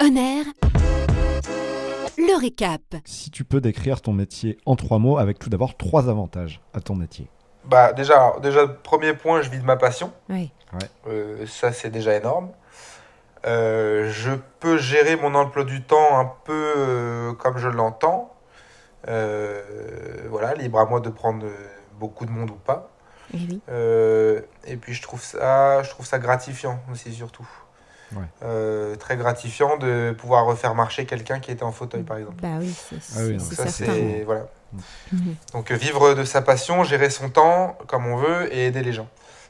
On Air, le récap. Si tu peux décrire ton métier en 3 mots, avec tout d'abord 3 avantages à ton métier. Bah déjà, premier point, je vis de ma passion. Oui. Ça, c'est déjà énorme. Je peux gérer mon emploi du temps un peu comme je l'entends. Voilà, libre à moi de prendre beaucoup de monde ou pas. Et oui. Et puis je trouve ça gratifiant aussi surtout. Ouais. Très gratifiant de pouvoir refaire marcher quelqu'un qui était en fauteuil par exemple. Bah oui, oui, Donc c'est ça certain. c'est voilà. Mhm. Donc vivre de sa passion, gérer son temps comme on veut et aider les gens.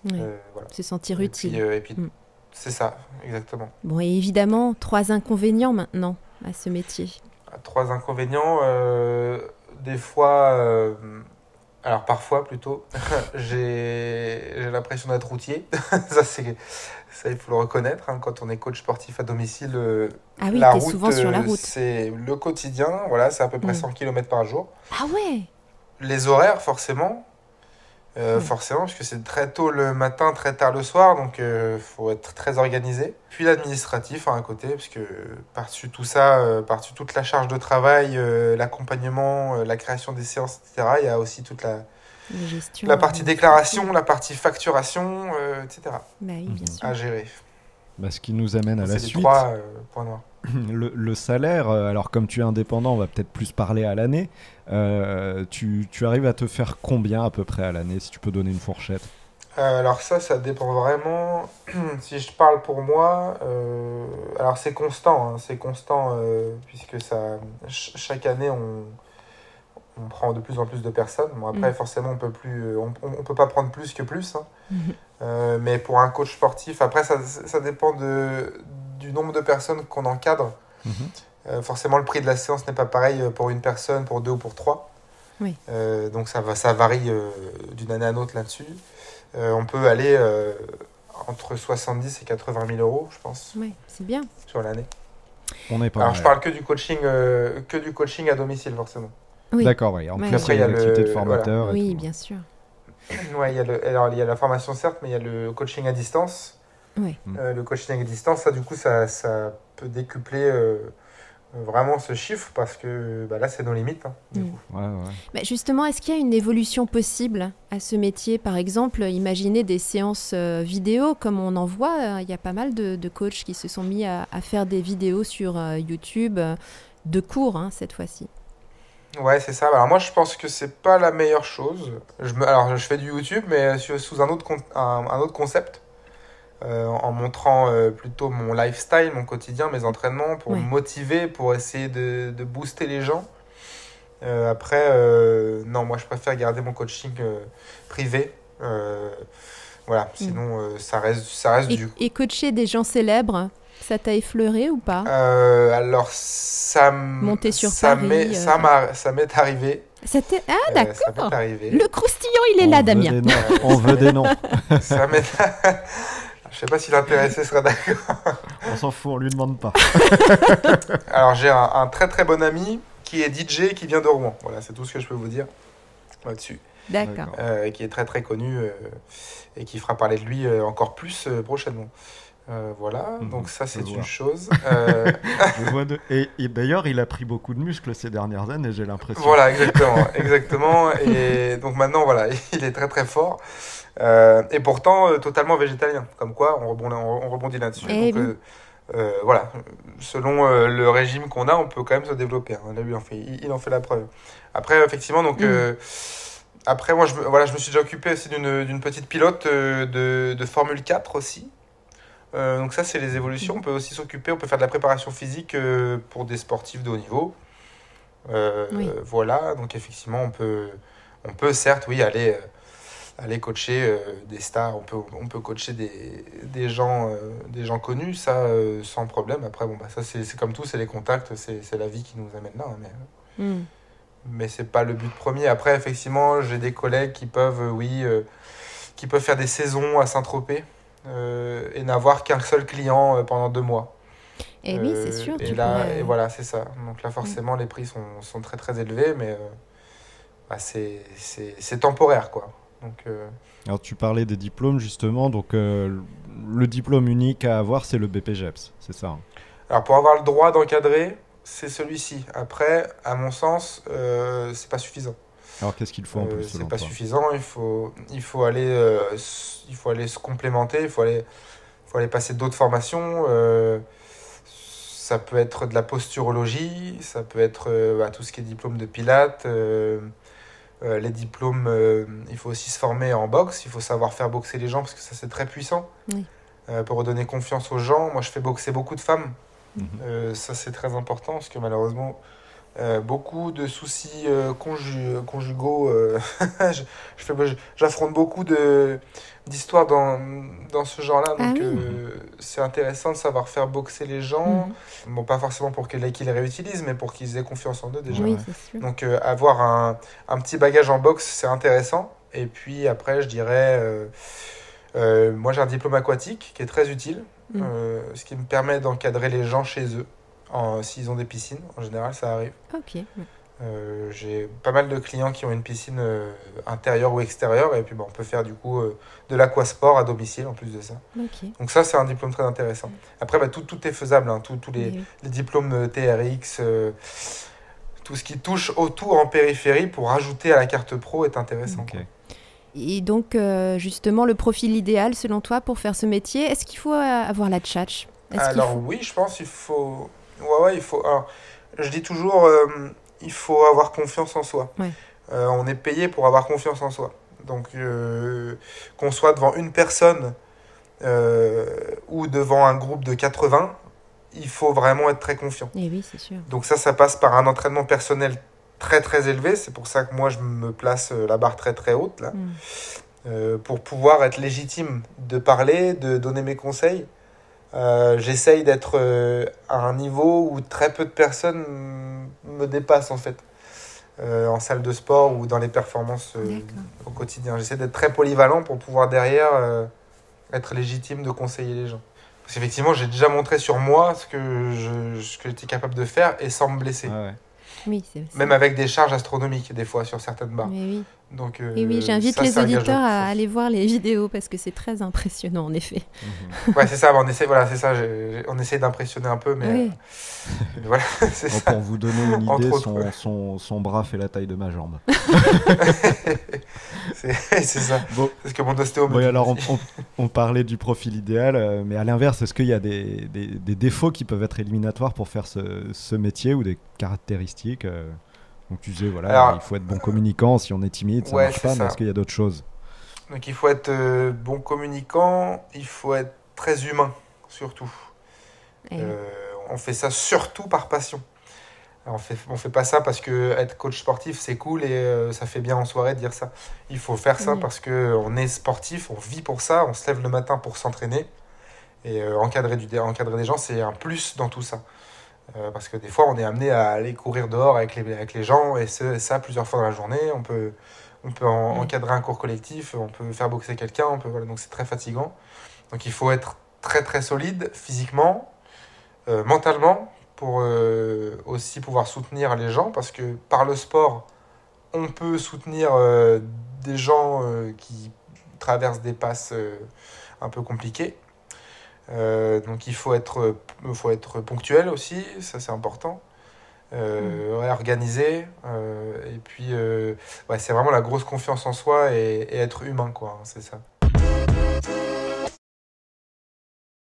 Ouais. Voilà. Se sentir Et utile. puis, c'est ça, exactement. Bon, et évidemment, 3 inconvénients maintenant à ce métier. 3 inconvénients, des fois, alors parfois plutôt, j'ai l'impression d'être routier. Ça, il faut le reconnaître, hein, quand on est coach sportif à domicile. Ah oui, la t'es route, souvent sur la route. c'est le quotidien, voilà, c'est à peu près 100 km par jour. Ah ouais. Les horaires, forcément. Forcément, parce que c'est très tôt le matin, très tard le soir, donc faut être très organisé. Puis l'administratif à un côté, parce que par-dessus tout ça, par-dessus toute la charge de travail, l'accompagnement, la création des séances, etc., il y a aussi toute la gestion, partie déclaration, la partie facturation, etc. Bah oui, bien sûr. à gérer. Bah, ce qui nous amène à la C'est les suite. 3 points noirs. Le salaire, alors comme tu es indépendant, on va peut-être plus parler à l'année. Tu arrives à te faire combien à peu près à l'année, si tu peux donner une fourchette? Alors ça dépend vraiment. Si je parle pour moi, alors c'est constant, hein, puisque chaque année on prend de plus en plus de personnes. Bon, après forcément on peut pas prendre plus que plus, hein. Mais pour un coach sportif, après ça dépend du nombre de personnes qu'on encadre. Forcément le prix de la séance n'est pas pareil pour une personne, pour 2 ou pour 3. Oui. Donc ça varie d'une année à l'autre là-dessus. On peut aller entre 70 et 80 000 euros, je pense, Ouais, c'est bien. sur l'année. On n'est pas Alors mal. je parle que du coaching à domicile, forcément. Oui. D'accord, oui. En Ouais. plus, Après, il y a il y a l'activité de le- formateur. et Oui, tout. bien sûr. Ouais, il y a la formation certes, mais il y a le coaching à distance. Oui. Le coaching à distance, ça du coup, ça peut décupler vraiment ce chiffre parce que là, c'est nos limites, hein, du coup. Ouais. Bah justement, est-ce qu'il y a une évolution possible à ce métier? Par exemple, imaginez des séances vidéo, comme on en voit. Il y a pas mal de coachs qui se sont mis à faire des vidéos sur YouTube, de cours, hein, cette fois-ci. Ouais, c'est ça. Alors moi, je pense que c'est pas la meilleure chose. Alors, je fais du YouTube, mais sous un autre concept. En montrant plutôt mon lifestyle, mon quotidien, mes entraînements, pour Ouais. me motiver, pour essayer de booster les gens. Après, non, moi je préfère garder mon coaching privé. Voilà, sinon ça reste du... Et coacher des gens célèbres, ça t'a effleuré ou pas? Alors, Monter sur ça Paris, ça m'est arrivé. Ah, Ça d'accord. m'est arrivé. Le croustillant, il est là, Damien. On veut des noms. Ça m'est... Je sais pas si l'intéressé sera d'accord. On s'en fout, on lui demande pas. Alors j'ai un très très bon ami qui est DJ qui vient de Rouen. Voilà, c'est tout ce que je peux vous dire là-dessus. D'accord. Qui est très très connu et qui fera parler de lui encore plus prochainement. Voilà, donc ça c'est une chose. Je vois et d'ailleurs, il a pris beaucoup de muscles ces dernières années, j'ai l'impression. Voilà, exactement. Et donc maintenant, voilà, il est très très fort. Et pourtant, totalement végétalien. Comme quoi, on rebondit là-dessus. Eh Donc, voilà, selon le régime qu'on a, on peut quand même se développer. Hein. Là, lui, il en fait la preuve. Après, effectivement, donc... après, moi, je me suis déjà occupé aussi d'une petite pilote de Formule 4 aussi. Donc ça, c'est les évolutions. On peut aussi s'occuper, on peut faire de la préparation physique pour des sportifs de haut niveau. Voilà, donc effectivement, on peut certes, oui, aller coacher des stars. On peut coacher des gens connus, ça, sans problème. Après, bon, ça, c'est comme tout, c'est les contacts, c'est la vie qui nous amène là. Hein, mais c'est pas le but premier. Après, effectivement, j'ai des collègues qui peuvent, qui peuvent faire des saisons à Saint-Tropez et n'avoir qu'un seul client pendant 2 mois. Et oui, c'est sûr. Et voilà, c'est ça. Donc là, forcément, les prix sont très très élevés, mais c'est temporaire, quoi. Donc, Alors, tu parlais des diplômes, justement. Donc, le diplôme unique à avoir, c'est le BPGEPS, c'est ça, hein? Alors pour avoir le droit d'encadrer, c'est celui-ci. Après, à mon sens, c'est pas suffisant. Alors qu'est-ce qu'il faut en plus C'est selon pas toi? suffisant. Il faut aller se complémenter. Il faut aller passer d'autres formations. Ça peut être de la posturologie, ça peut être tout ce qui est diplôme de pilates. Les diplômes, il faut aussi se former en boxe. Il faut savoir faire boxer les gens parce que ça c'est très puissant. Oui. Pour redonner confiance aux gens. Moi, je fais boxer beaucoup de femmes. Mhm. Ça, c'est très important parce que malheureusement, beaucoup de soucis conjugaux. J'affronte beaucoup d'histoires dans ce genre-là. Ah Donc, oui. c'est intéressant de savoir faire boxer les gens. Bon, pas forcément pour qu'ils les réutilisent, mais pour qu'ils aient confiance en eux déjà. Oui, Ouais. c'est sûr. Donc, avoir un petit bagage en boxe, c'est intéressant. Et puis après, je dirais. Moi, j'ai un diplôme aquatique qui est très utile, ce qui me permet d'encadrer les gens chez eux, s'ils ont des piscines. En général, ça arrive. Ok. J'ai pas mal de clients qui ont une piscine intérieure ou extérieure, et puis on peut faire du coup de l'aquasport à domicile en plus de ça. Ok. Donc ça, c'est un diplôme très intéressant. Après, tout est faisable, hein, tous Oui. les diplômes TRX, tout ce qui touche au tout en périphérie pour rajouter à la carte pro est intéressant. Ok. Quoi. Et donc, justement, le profil idéal, selon toi, pour faire ce métier, est-ce qu'il faut avoir la tchatch? Alors oui, je pense qu'il faut... Ouais, il faut... Alors, je dis toujours, il faut avoir confiance en soi. Ouais. On est payé pour avoir confiance en soi. Donc, qu'on soit devant une personne ou devant un groupe de 80, il faut vraiment être très confiant. Eh oui, c'est sûr. Donc ça passe par un entraînement personnel très très élevé. C'est pour ça que moi, je me place la barre très très haute, là. Pour pouvoir être légitime de parler, de donner mes conseils. J'essaye d'être à un niveau où très peu de personnes me dépassent en fait, en salle de sport ou dans les performances au quotidien. J'essaie d'être très polyvalent pour pouvoir derrière être légitime de conseiller les gens. Parce qu'effectivement, j'ai déjà montré sur moi ce que j'étais capable de faire et sans me blesser. Ah ouais. Oui, Même avec des charges astronomiques des fois sur certaines barres. Mais oui. Donc, Et oui, j'invite ça, les c'est un gage de auditeurs à confiance. aller voir les vidéos parce que c'est très impressionnant en effet. Ouais, c'est ça, on essaie, voilà, c'est ça, on essaie d'impressionner un peu, mais Oui. voilà, c'est Bon, ça. pour vous donner une Entre idée, autres, ouais. son bras fait la taille de ma jambe. c'est ça, Bon, c'est ce que mon ostéo me oui, dit alors aussi. on parlait du profil idéal, mais à l'inverse, est-ce qu'il y a des défauts qui peuvent être éliminatoires pour faire ce métier ou des caractéristiques donc tu disais, voilà, Alors, il faut être bon communicant, si on est timide, ça ouais, marche c'est pas, mais ça. est-ce qu'il y a d'autres choses? Donc il faut être bon communicant, il faut être très humain, surtout. Et On fait ça surtout par passion. Alors, on fait pas ça parce que être coach sportif c'est cool et ça fait bien en soirée de dire ça. Il faut faire ça Oui. parce que on est sportif, on vit pour ça, on se lève le matin pour s'entraîner et encadrer des gens c'est un plus dans tout ça. Parce que des fois on est amené à aller courir dehors avec les gens et ça plusieurs fois dans la journée. On peut encadrer un cours collectif, on peut faire boxer quelqu'un, voilà, donc c'est très fatigant. Donc il faut être très très solide physiquement, mentalement, pour aussi pouvoir soutenir les gens, parce que par le sport, on peut soutenir des gens qui traversent des passes un peu compliquées. Donc il faut être ponctuel aussi, ça c'est important. Organisé. Et puis, ouais, c'est vraiment la grosse confiance en soi et être humain, quoi, hein, c'est ça.